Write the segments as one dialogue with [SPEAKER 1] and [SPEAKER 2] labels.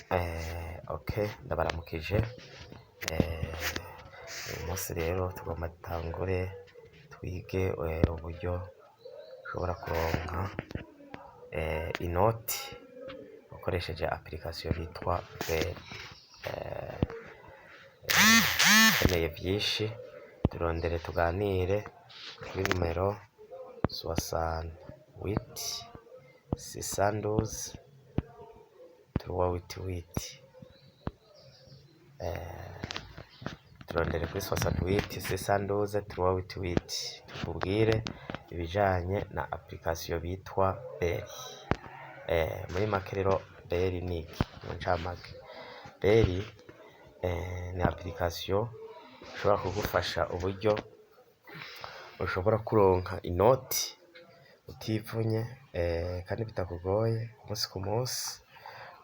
[SPEAKER 1] Okay, ndabaramukije. Uyu munsi rero tugomba dutangure twige uburyo ushobora kuronka inoti ukoresheje application bitwa Bell. Ukeneye vyinshi turondere tuganire kuri numero 68 612 388. Turondere kuri 68 612 388 tukubwire ibijanye na application bitwa Bell. Muri make rero Bell ni iki? Mu ncamake Bell ni application ushobora kugufasha uburyo ushobora kuronka inoti utivunye kandi bitakugoye umunsi ku munsi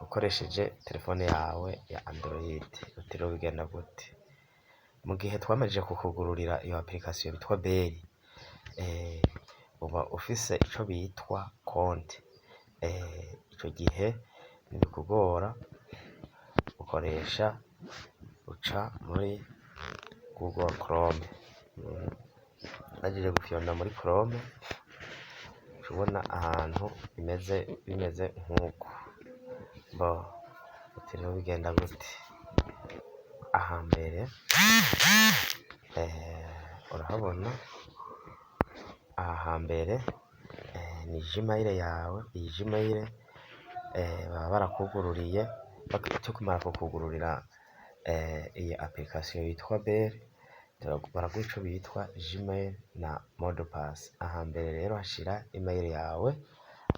[SPEAKER 1] ukoresheje telefone yawe ya Android. Utiriwe bigenda gute? Mu gihe twamajije kukugururira iyo application bitwa Bell, uba ufise ico bitwa konte. Ico gihe ntibikugora, ukoresha uca muri Google Chrome. Urangije gufyonda muri Chrome ubona ahantu bimeze nk'uku. Utiriwe bigenda gute? Ahambere urahabona ahambere ni Gmail yawe. Iyi Gmail baba barakugururiye kumara kukugururira iyi application yitwa Bell, baraguha ico bitwa Gmail na Modopass. Ahambere rero hashira email yawe,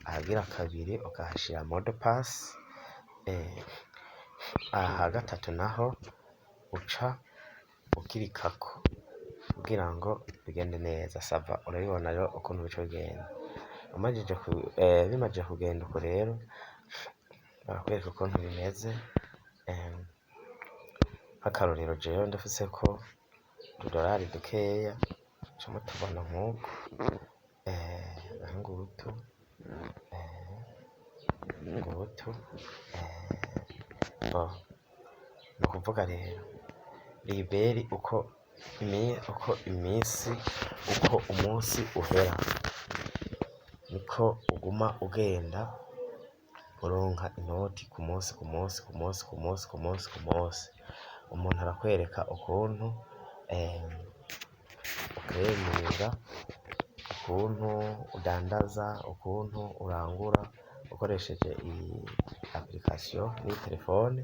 [SPEAKER 1] ahagira kabiri ukahashira Modopass, aha gatatu naho uca ukirikako kugira ngo bigende neza. Sava, urabibona rero ukuntu bica bigenda. Bimaze kugenda uko rero barakwereka ukuntu bimeze. Nk'akarorero jewe ndafiseko udolari dukeya, cuma tubona nk'uko ngutu ni ukuvuga rero iyi Bell uko umunsi uhera niko uguma ugenda uronka inoti ku munsi. Umuntu arakwereka ukuntu ukeminga, ukuntu udandaza, ukuntu urangura ukoresheje iyi application muri telefone.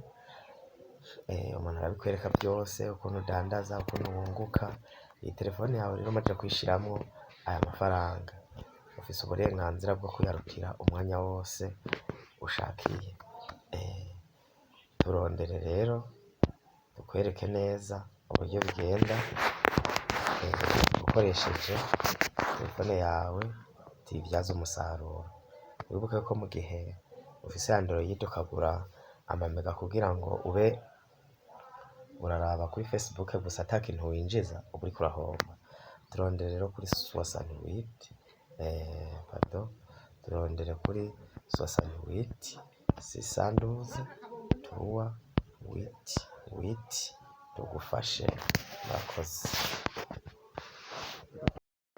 [SPEAKER 1] Umuntu arabikwereka byose, ukuntu udandaza, ukuntu wunguka. Iyi telefone yawe rero umaze kwishiramwo aya mafaranga, ufise uburenganzira bwo kuyarukira umwanya wose ushakiye. Turondere rero tukwereke neza uburyo bigenda ukoresheje telefone yawe tuyibyaza umusaruro. Wibuke ko mu gihe ufise Android ukagura amamega kugira ngo ube uraraba kuri Facebook gusa ata kintu winjiza, uba uriko urahomba. Turondere rero kuri 68 turondere kuri 68 612 388 tugufashe. Murakoze.